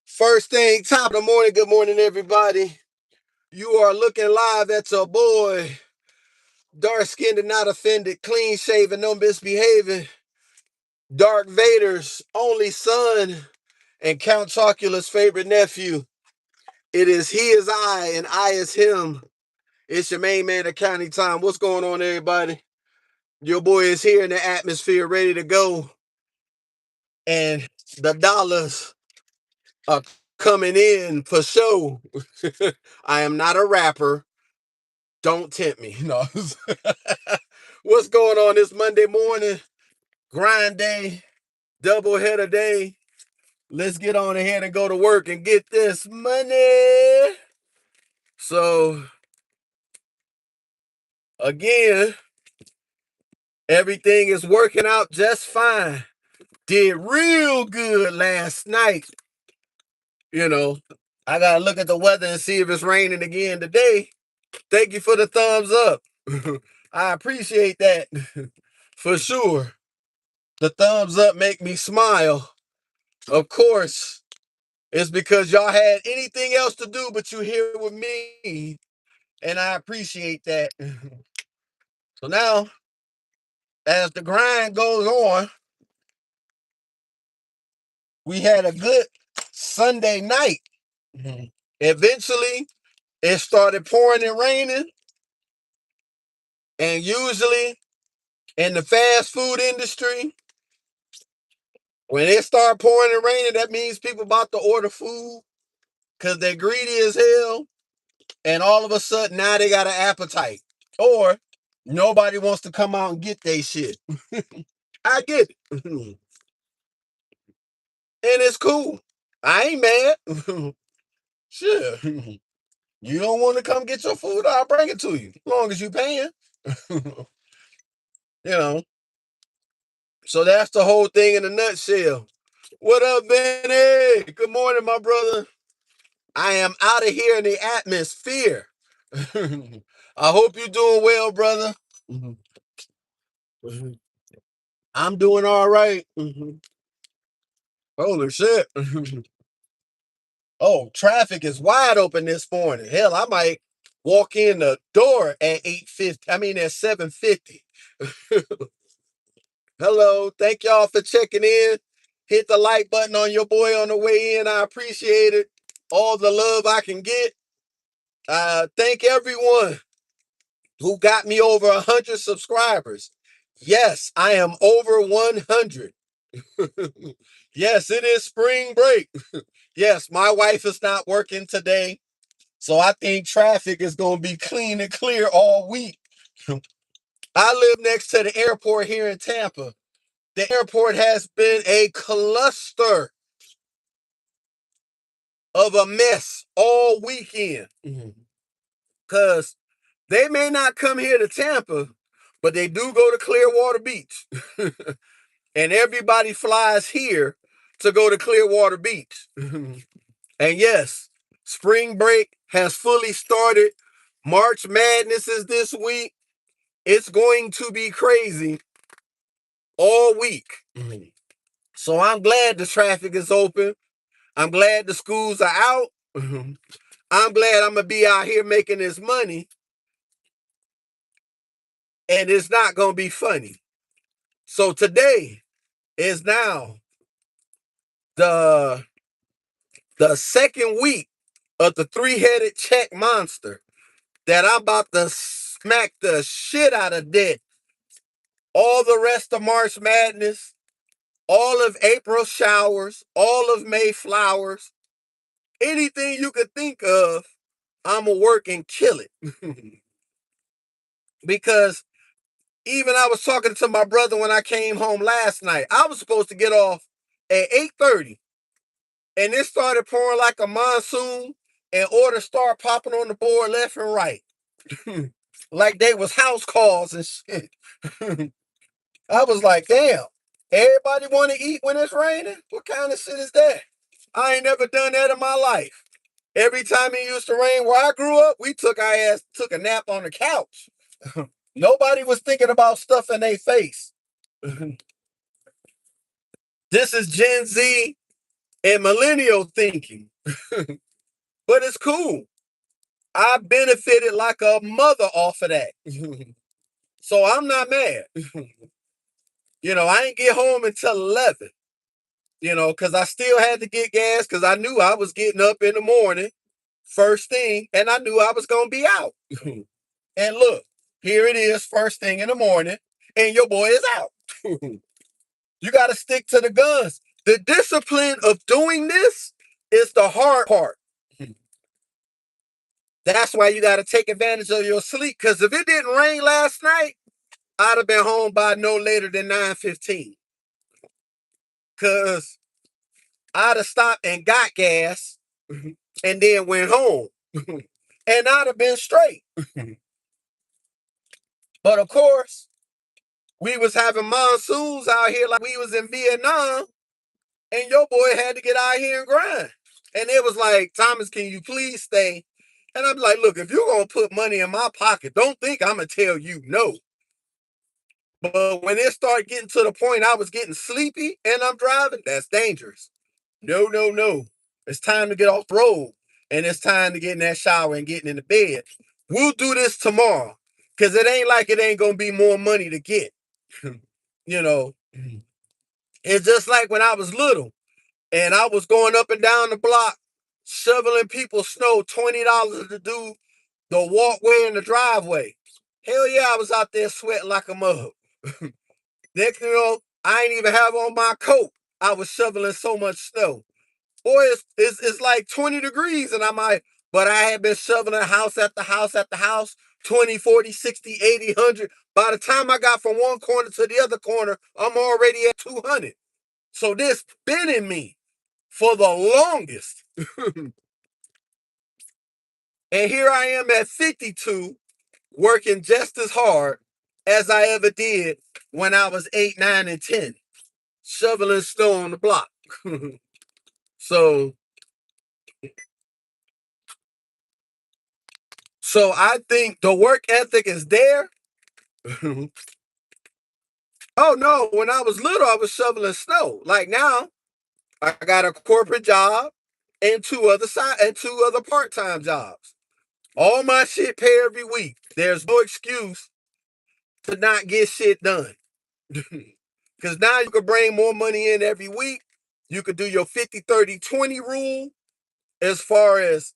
First thing, top of the morning. Good morning, everybody. You are looking live at your boy, dark skinned and not offended, clean shaven, no misbehaving, Dark Vader's only son, and Count Chocula's favorite nephew. It is he is I, and I is him. It's your main man, Accounting Time. What's going on, everybody? Your boy is here in the atmosphere, ready to go, and the dollars are coming in for show. I am not a rapper. Don't tempt me. No. What's going on this Monday morning? Grind day, double header day. Let's get on ahead and go to work and get this money. So, again, everything is working out just fine. Did real good last night. You know, I got to look at the weather and see if it's raining again today. Thank you for the thumbs up. I appreciate that for sure. The thumbs up make me smile. Of course, it's because y'all had anything else to do but you here with me, and I appreciate that. So now, as the grind goes on, we had a good Sunday night. Eventually, it started pouring and raining, and usually in the fast food industry, when it start pouring and raining, that means people about to order food because they're greedy as hell, and all of a sudden now they got an appetite. Or nobody wants to come out and get their shit. I get it. And it's cool. I ain't mad. Sure. You don't want to come get your food, I'll bring it to you. As long as you paying. you know. So that's the whole thing in a nutshell. What up, Benny? Good morning, my brother. I am out of here in the atmosphere. I hope you're doing well, brother. I'm doing all right. Holy shit. Oh, traffic is wide open this morning. Hell, I might walk in the door at 8:50. I mean at 7:50. Hello. Thank y'all for checking in. Hit the like button on your boy on the way in. I appreciate it. All the love I can get. Thank everyone who got me over 100 subscribers. Yes, I am over 100. Yes, it is spring break. Yes, my wife is not working today. So I think traffic is going to be clean and clear all week. I live next to the airport here in Tampa. The airport has been a cluster of a mess all weekend. Because they may not come here to Tampa, but they do go to Clearwater Beach. And everybody flies here to go to Clearwater Beach. And yes, spring break has fully started. March Madness is this week. It's going to be crazy all week. So I'm glad the traffic is open. I'm glad the schools are out. I'm glad I'm going to be out here making this money. And it's not going to be funny. So today is now the second week of the three-headed check monster that I'm about to smack the shit out of dead. All the rest of March Madness, all of April showers, all of May flowers, anything you could think of, I'm going to work and kill it. Because even I was talking to my brother when I came home last night. I was supposed to get off at 8:30. And it started pouring like a monsoon, and orders started popping on the board left and right. Like they was house calls and shit. I was like, damn, everybody want to eat when it's raining? What kind of shit is that? I ain't never done that in my life. Every time it used to rain where I grew up, we took a nap on the couch. Nobody was thinking about stuff in their face. This is Gen Z. and millennial thinking. But it's cool. I benefited like a mother off of that. So I'm not mad. I ain't get home until 11, because I still had to get gas because I knew I was getting up in the morning, first thing, and I knew I was going to be out. And look, here it is, first thing in the morning, and your boy is out. You got to stick to the guns. The discipline of doing this is the hard part. That's why you got to take advantage of your sleep. Because if it didn't rain last night, I'd have been home by no later than 9:15. Because I'd have stopped and got gas and then went home. And I'd have been straight. But of course, we was having monsoons out here like we was in Vietnam. And your boy had to get out here and grind. And it was like, Thomas, can you please stay? And I'm like, look, if you're going to put money in my pocket, don't think I'm going to tell you no. But when it started getting to the point I was getting sleepy and I'm driving, that's dangerous. No, no, no. It's time to get off the road. And it's time to get in that shower and getting in the bed. We'll do this tomorrow. Because it ain't like it ain't going to be more money to get. you know, it's just like when I was little and I was going up and down the block shoveling people's snow, $20 to do the walkway and the driveway. Hell yeah, I was out there sweating like a mug. Next thing you know, I ain't even have on my coat. I was shoveling so much snow. Boy, it's like 20 degrees and but I had been shoveling house after house after house, 20, 40, 60, 80, 100. By the time I got from one corner to the other corner, I'm already at 200. So this been in me for the longest. And here I am at 52, working just as hard as I ever did when I was 8, 9, and 10, shoveling snow on the block. so, so I think the work ethic is there. Oh no, when I was little, I was shoveling snow. Like now, I got a corporate job and two other part-time jobs. All my shit pay every week. There's no excuse to not get shit done. Because now you can bring more money in every week. You could do your 50, 30, 20 rule as far as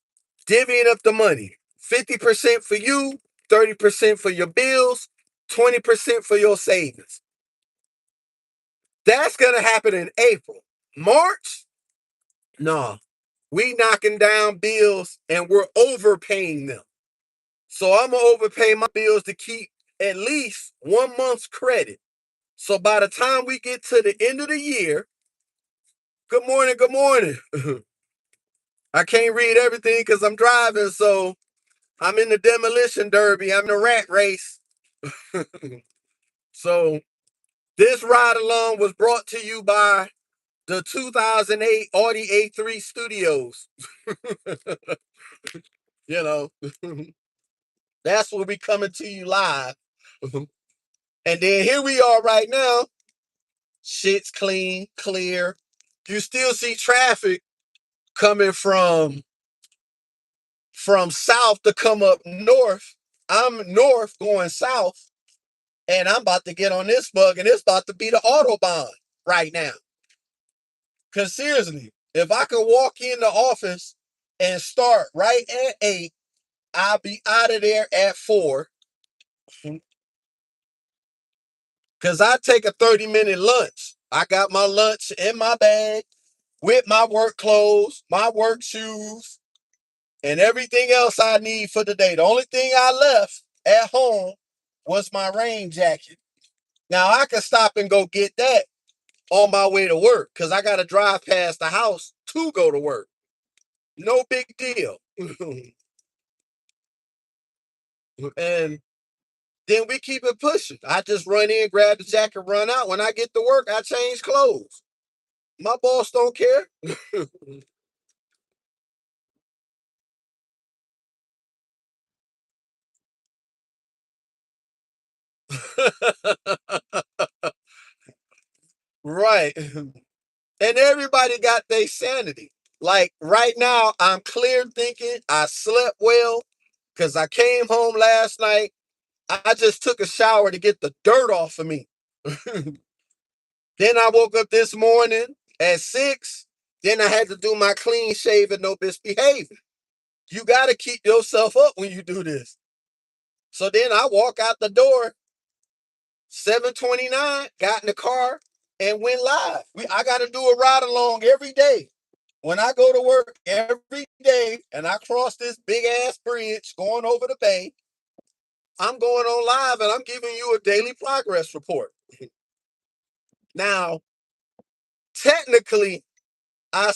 divvying up the money. 50% for you, 30% for your bills, 20% for your savings. That's going to happen in April. March, no. We knocking down bills and we're overpaying them. So I'm going to overpay my bills to keep at least 1 month's credit. So by the time we get to the end of the year, good morning, good morning. I can't read everything because I'm driving, so I'm in the demolition derby. I'm in the rat race. So this ride along was brought to you by the 2008 Audi A3 Studios. you know, that's what we coming to you live. And then here we are right now. Shit's clean, clear. You still see traffic coming from south to come up north. I'm north going south, and I'm about to get on this bug, and it's about to be the Autobahn right now. Because seriously, if I could walk in the office and start right at 8, I'll be out of there at 4. Because I take a 30-minute lunch. I got my lunch in my bag with my work clothes, my work shoes, and everything else I need for the day. The only thing I left at home was my rain jacket. Now I can stop and go get that on my way to work because I got to drive past the house to go to work. No big deal. And then we keep it pushing. I just run in, grab the jacket, run out. When I get to work, I change clothes. My boss don't care. Right. And everybody got their sanity. Like right now, I'm clear thinking. I slept well because I came home last night. I just took a shower to get the dirt off of me. Then I woke up this morning at 6. Then I had to do my clean shave and no misbehaving. You got to keep yourself up when you do this. So then I walk out the door, 7:29, got in the car and went live. I got to do a ride along every day. When I go to work every day and I cross this big ass bridge going over the bay, I'm going on live and I'm giving you a daily progress report. Now, technically, I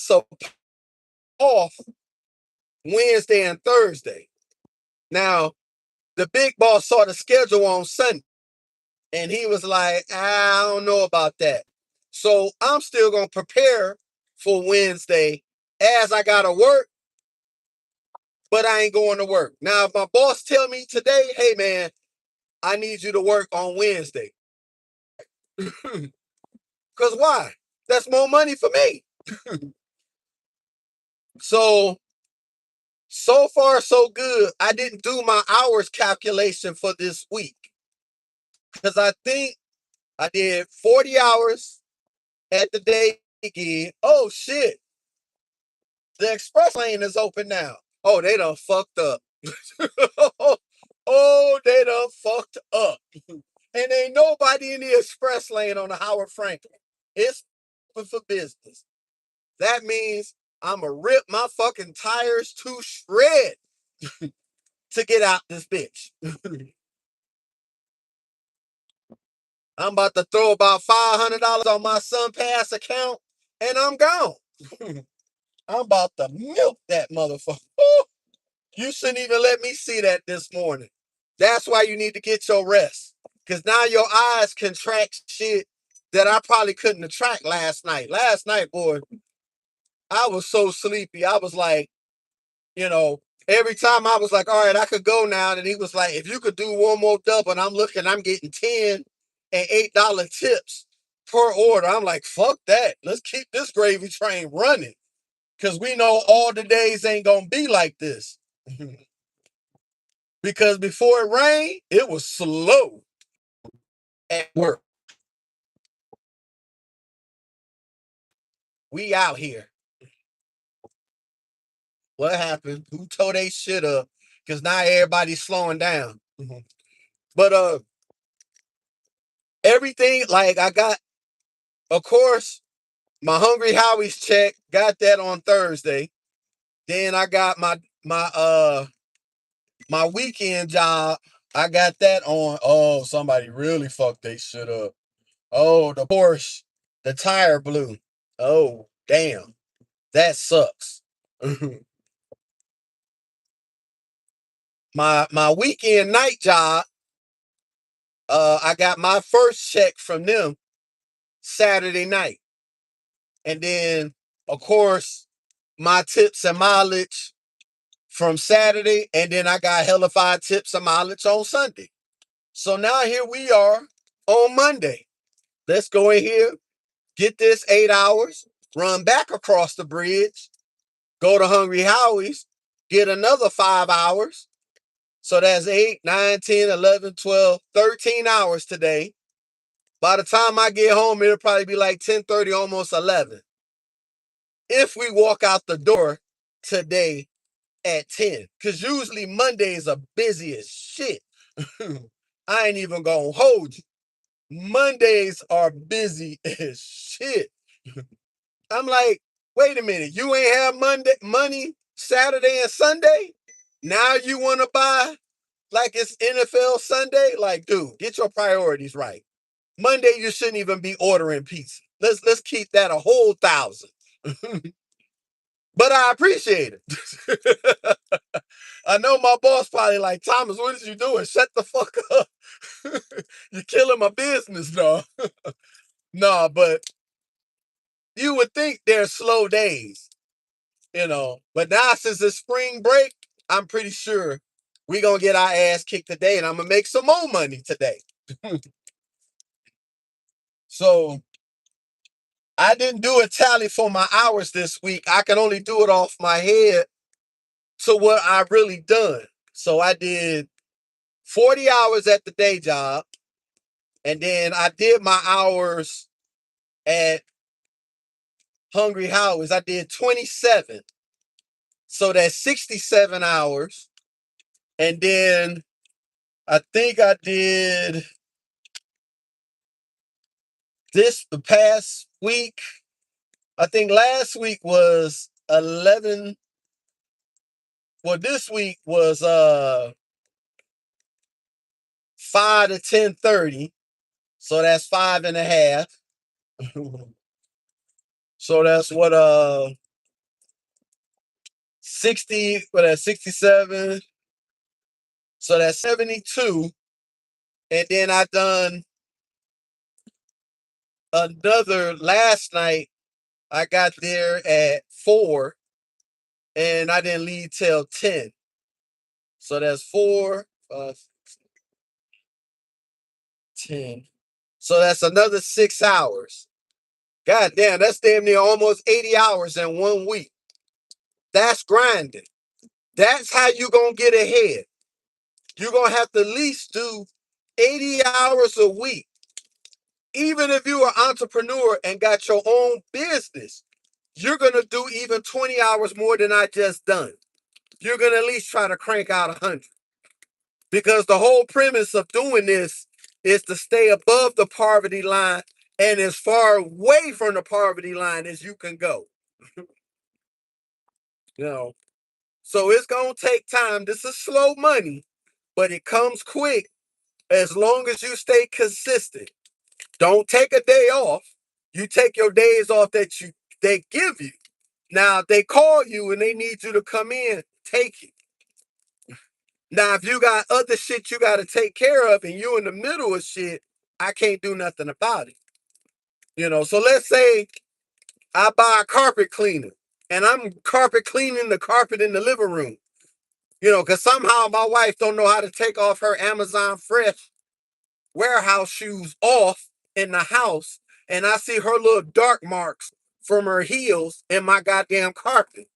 off Wednesday and Thursday. Now, the big boss saw the schedule on Sunday and he was like, I don't know about that. So I'm still going to prepare for Wednesday as I got to work, but I ain't going to work. Now, if my boss tell me today, hey man, I need you to work on Wednesday. Because why? That's more money for me. So far, so good. I didn't do my hours calculation for this week because I think I did 40 hours at the day gig. Oh, shit. The express lane is open now. Oh, they done fucked up. Oh, they done fucked up. And ain't nobody in the express lane on the Howard Franklin. It's open for business. That means I'm going to rip my fucking tires to shred to get out this bitch. I'm about to throw about $500 on my SunPass account and I'm gone. I'm about to milk that motherfucker. You shouldn't even let me see that this morning. That's why you need to get your rest. Because now your eyes can track shit that I probably couldn't have tracked last night. Last night, boy, I was so sleepy. I was like, every time I was like, all right, I could go now. And he was like, if you could do one more double, and I'm looking, I'm getting 10 and $8 tips per order. I'm like, fuck that. Let's keep this gravy train running. Because we know all the days ain't going to be like this. Because before it rained, it was slow at work. We out here. What happened? Who tore they shit up? Because now everybody's slowing down. But everything, like I got, of course, my Hungry Howie's check, got that on Thursday. Then I got my weekend job. I got that on. Oh, somebody really fucked they shit up. Oh, the Porsche, the tire blew. Oh, damn. That sucks. My weekend night job, I got my first check from them Saturday night. And then, of course, my tips and mileage from Saturday, and then I got hellified tips and mileage on Sunday. So now here we are on Monday. Let's go in here, get this 8 hours, run back across the bridge, go to Hungry Howie's, get another 5 hours. So that's 8, 9, 10, 11, 12, 13 hours today. By the time I get home, it'll probably be like 10:30, almost 11. If we walk out the door today at 10, because usually Mondays are busy as shit. I ain't even gonna hold you. Mondays are busy as shit. I'm like, wait a minute, you ain't have money Saturday and Sunday? Now you want to buy like it's NFL Sunday? Like, dude, get your priorities right. Monday you shouldn't even be ordering pizza. Let's keep that a whole 1,000. But I appreciate it. I know my boss probably like, Thomas, what is you doing? Shut the fuck up. You're killing my business, dog. No, but you would think they're slow days, But now since it's spring break, I'm pretty sure we're going to get our ass kicked today and I'm going to make some more money today. So I didn't do a tally for my hours this week. I can only do it off my head to what I really done. So I did 40 hours at the day job, and then I did my hours at Hungry Howie's. I did 27. So that's 67 hours. And then I think I did the past week. I think last week was 11. Well, this week was 5 to 10:30. So that's 5.5. So that's what 60, what that's 67. So that's 72. And then I done another last night. I got there at 4 and I didn't leave till 10. So that's 4, 10. So that's another 6 hours. God damn, that's damn near almost 80 hours in 1 week. That's grinding. That's how you gonna get ahead. You're gonna have to at least do 80 hours a week. Even if you're an entrepreneur and got your own business, you're gonna do even 20 hours more than I just done. You're gonna at least try to crank out 100. Because the whole premise of doing this is to stay above the poverty line and as far away from the poverty line as you can go. You know, so it's gonna take time. This is slow money, but it comes quick as long as you stay consistent. Don't take a day off. You take your days off that they give you. Now if they call you and they need you to come in, take it. Now if you got other shit you got to take care of and you in the middle of shit, I can't do nothing about it. So let's say I buy a carpet cleaner and I'm carpet cleaning the carpet in the living room. Because somehow my wife don't know how to take off her Amazon Fresh warehouse shoes off in the house, and I see her little dark marks from her heels in my goddamn carpet.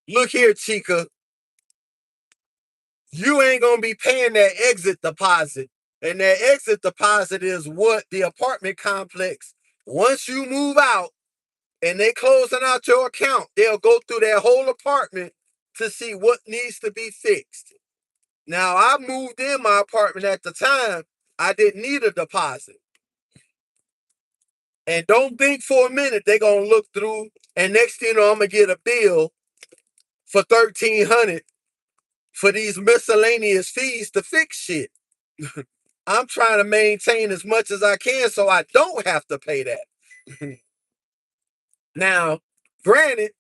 Look here, Chica, you ain't gonna be paying that exit deposit. And that exit deposit is what the apartment complex, once you move out and they closing out your account, they'll go through that whole apartment to see what needs to be fixed. Now, I moved in my apartment at the time. I didn't need a deposit. And don't think for a minute they're going to look through and next thing you know, I'm going to get a bill for $1,300 for these miscellaneous fees to fix shit. I'm trying to maintain as much as I can so I don't have to pay that. Now, granted,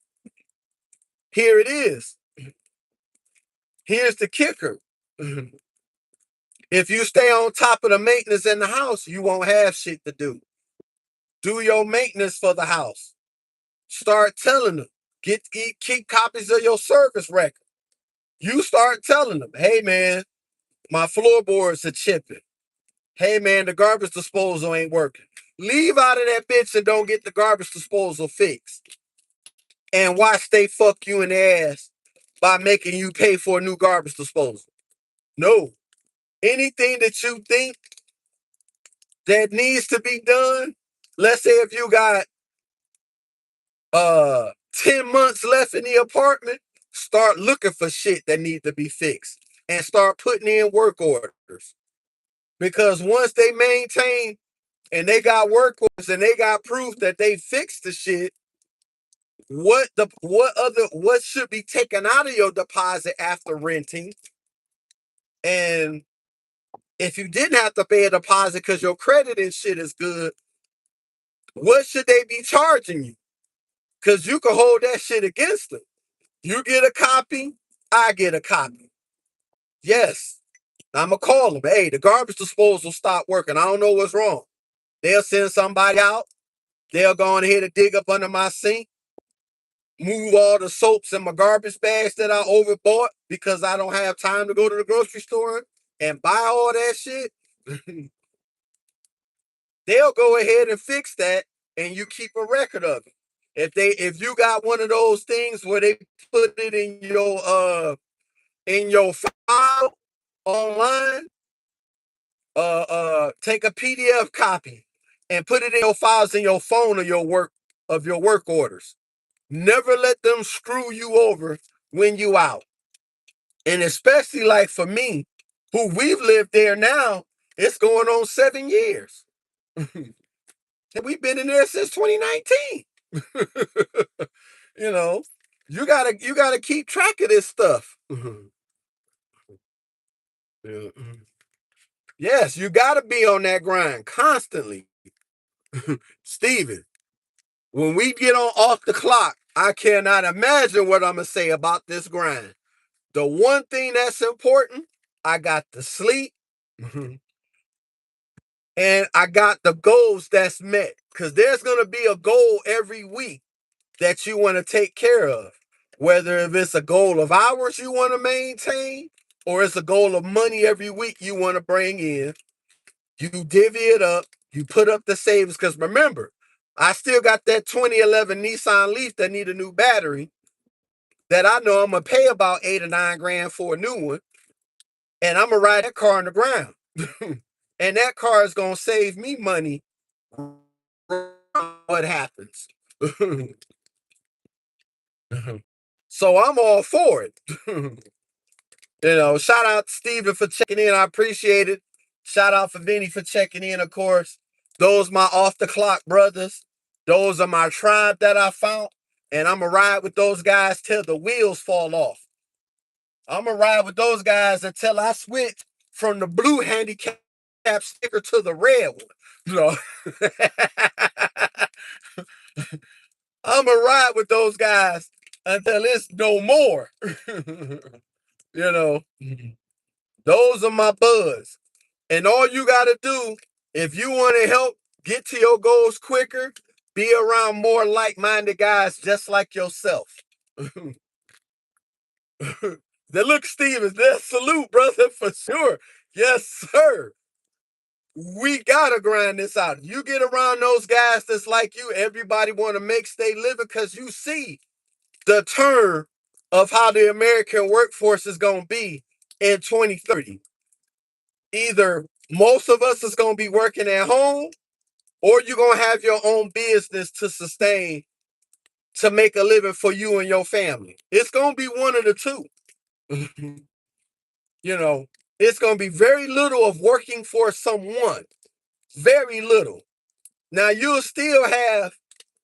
here it is. Here's the kicker. If you stay on top of the maintenance in the house, you won't have shit to do. Do your maintenance for the house. Start telling them. Keep copies of your service record. You start telling them, hey man, my floorboards are chipping. Hey man, the garbage disposal ain't working. Leave out of that bitch and don't get the garbage disposal fixed. And watch they fuck you in the ass by making you pay for a new garbage disposal. No. Anything that you think that needs to be done, let's say if you got 10 months left in the apartment, start looking for shit that need to be fixed and start putting in work orders. Because once they maintain and they got work orders and they got proof that they fixed the shit, what should be taken out of your deposit after renting? And if you didn't have to pay a deposit because your credit and shit is good, what should they be charging you? Because you can hold that shit against them. You get a copy, I get a copy. Yes, I'm going to call them. Hey, the garbage disposal stopped working. I don't know what's wrong. They'll send somebody out. They'll go on ahead and dig up under my sink, move all the soaps and my garbage bags that I overbought because I don't have time to go to the grocery store and buy all that shit. They'll go ahead and fix that. and you keep a record of it. If you got one of those things where they put it in your file online, take a PDF copy and put it in your files in your phone or your work orders. Never let them screw you over when you out. And especially like for me, who we've lived there now, it's going on 7 years. And we've been in there since 2019. you know, you gotta keep track of this stuff. Yeah. Yes, you gotta be on that grind constantly. Steven, when we get on off the clock, I cannot imagine what I'm gonna say about this grind. The one thing that's important, I got the sleep. And I got the goals that's met. Because there's going to be a goal every week that you want to take care of. Whether if it's a goal of hours you want to maintain or it's a goal of money every week you want to bring in, you divvy it up, you put up the savings. Because remember, I still got that 2011 Nissan Leaf that need a new battery that I know I'm going to pay about 8 or 9 grand for a new one. And I'm going to ride that car on the ground. And that car is going to save me money what happens. So I'm all for it. Shout out to Steven for checking in. I appreciate it. Shout out for Vinny for checking in, of course. Those my off the clock brothers. Those are my tribe that I found. And I'm going to ride with those guys till the wheels fall off. I'm going to ride with those guys until I switch from the blue handicap sticker to the red one. I'm going to ride with those guys until it's no more. you know, those are my buds. And all you got to do, if you want to help get to your goals quicker, be around more like-minded guys just like yourself. Look, Stevens, that's salute, brother, for sure. Yes, sir. We gotta grind this out. You get around those guys that's like you, everybody want to make stay living because you see the turn of how the American workforce is going to be in 2030. Either most of us is going to be working at home or you're going to have your own business to sustain to make a living for you and your family. It's going to be one of the two. It's going to be very little of working for someone. Very little. Now, you'll still have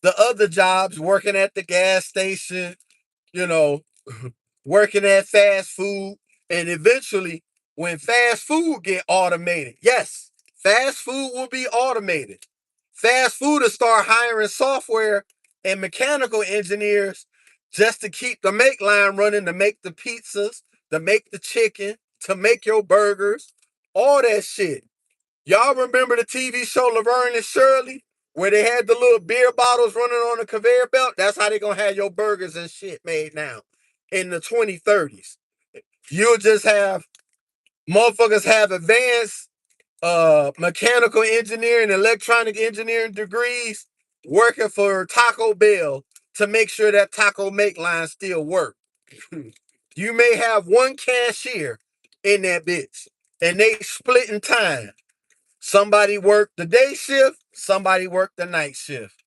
the other jobs working at the gas station, you know, working at fast food, and eventually when fast food get automated, yes, fast food will be automated. Fast food will start hiring software and mechanical engineers just to keep the make line running, to make the pizzas, to make the chicken, to make your burgers, all that shit. Y'all remember the TV show Laverne and Shirley, where they had the little beer bottles running on the conveyor belt? That's how they gonna have your burgers and shit made now in the 2030s. You'll just have motherfuckers have advanced mechanical engineering, electronic engineering degrees working for Taco Bell to make sure that taco make line still work. You may have one cashier in that bitch, and they split in time. Somebody worked the day shift, somebody worked the night shift.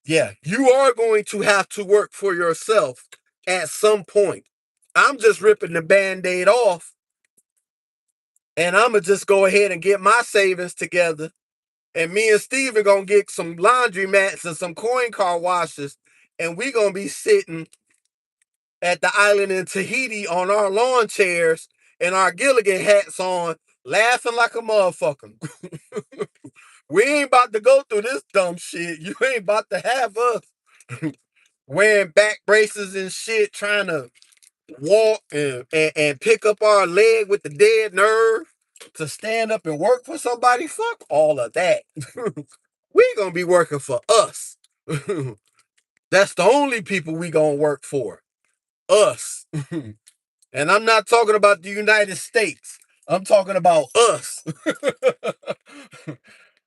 Yeah, you are going to have to work for yourself at some point. I'm just ripping the band-aid off, and I'm going to just go ahead and get my savings together. And me and Steve are going to get some laundry mats and some coin car washers, and we going to be sitting at the island in Tahiti on our lawn chairs and our Gilligan hats on, laughing like a motherfucker. We ain't about to go through this dumb shit. You ain't about to have us wearing back braces and shit, trying to walk and pick up our leg with the dead nerve to stand up and work for somebody. Fuck all of that. We gonna be working for us. That's the only people we gonna work for. Us. And I'm not talking about the United States. I'm talking about us.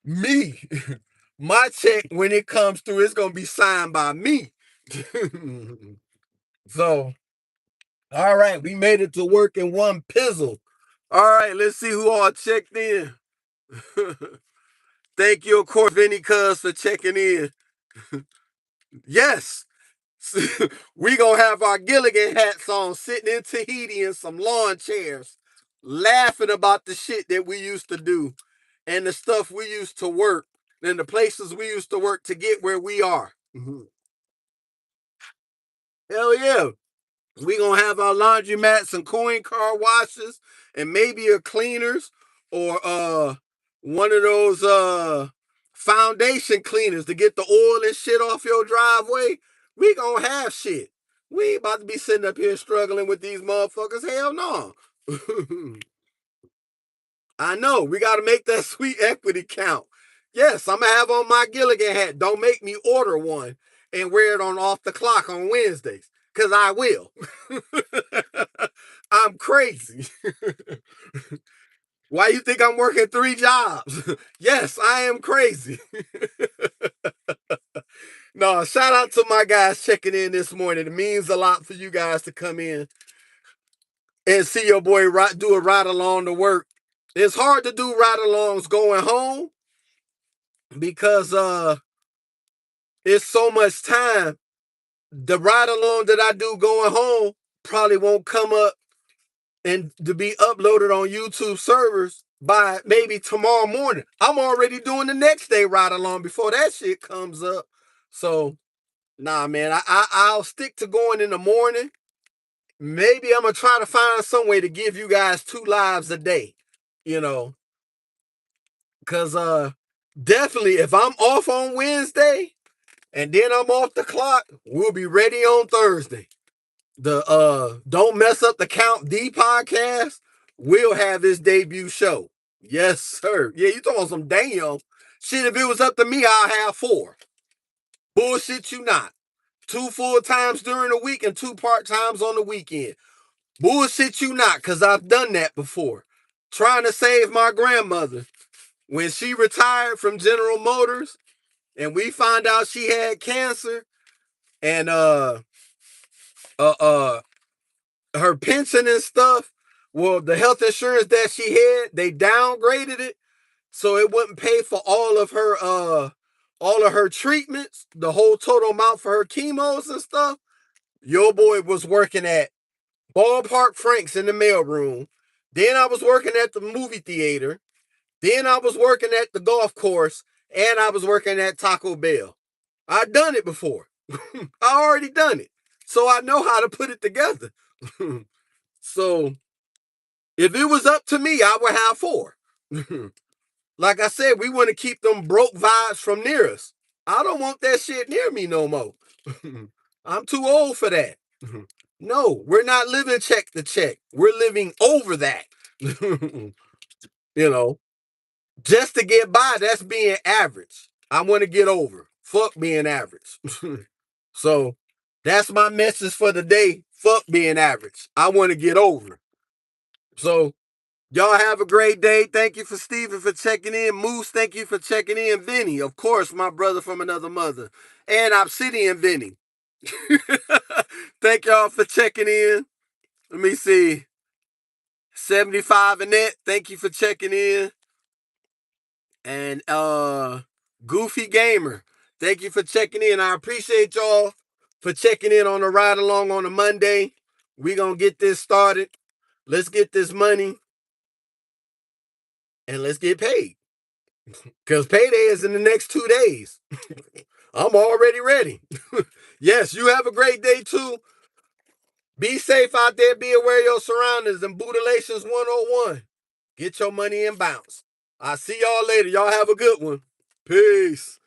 Me. My check, when it comes through, it's gonna be signed by me. So, all right, we made it to work in one pizzle. All right, let's see who all checked in. Thank you, of course, Vinny Cuz, for checking in. Yes, we gonna have our Gilligan hats on, sitting in Tahiti in some lawn chairs, laughing about the shit that we used to do and the stuff we used to work and the places we used to work to get where we are. Hell yeah. We gonna have our laundromats and coin car washes and maybe a cleaners or one of those foundation cleaners to get the oil and shit off your driveway. We gonna have shit. We ain't about to be sitting up here struggling with these motherfuckers. Hell no. I know. We gotta make that sweet equity count. Yes, I'm gonna have on my Gilligan hat. Don't make me order one and wear it on off the clock on Wednesdays. Cause I will. I'm crazy. Why you think I'm working 3 jobs? Yes, I am crazy. No, shout out to my guys checking in this morning. It means a lot for you guys to come in and see your boy do a ride along to work. It's hard to do ride alongs going home because it's so much time. The ride along that I do going home probably won't come up and to be uploaded on YouTube servers by maybe tomorrow morning. I'm already doing the next day ride along before that shit comes up. So, nah, man, I'll stick to going in the morning. Maybe I'm gonna try to find some way to give you guys 2 lives a day, you know, because definitely if I'm off on Wednesday and then I'm off the clock, we'll be ready on Thursday. The Don't Mess Up the Count D podcast will have his debut show. Yes, sir. Yeah, you talking about some damn shit. If it was up to me, I'll have 4. Bullshit you not. 2 full times during the week and 2 part times on the weekend. Bullshit you not, because I've done that before. Trying to save my grandmother. When she retired from General Motors and we found out she had cancer and uh uh her pension and stuff, well, the health insurance that she had, they downgraded it so it wouldn't pay for all of her treatments, the whole total amount for her chemos and stuff. Your boy was working at Ballpark Franks in the mailroom. Then I was working at the movie theater. Then I was working at the golf course, and I was working at Taco Bell. I've done it before. I already done it. So I know how to put it together. So if it was up to me, I would have 4. Like I said, we want to keep them broke vibes from near us. I don't want that shit near me no more. I'm too old for that. No, we're not living check to check. We're living over that. You know, just to get by, that's being average. I want to get over. Fuck being average. So that's my message for the day. Fuck being average. I want to get over. So y'all have a great day. Thank you for Steven for checking in. Moose, thank you for checking in. Vinny, of course, my brother from another mother. And Obsidian Vinny. Thank y'all for checking in. Let me see. 75 Annette, thank you for checking in. And Goofy Gamer, thank you for checking in. I appreciate y'all for checking in on the ride along on a Monday. We gonna get this started. Let's get this money and let's get paid. Because payday is in the next 2 days. I'm already ready. Yes, you have a great day too. Be safe out there. Be aware of your surroundings. And Bootalations 101. Get your money and bounce. I'll see y'all later. Y'all have a good one. Peace.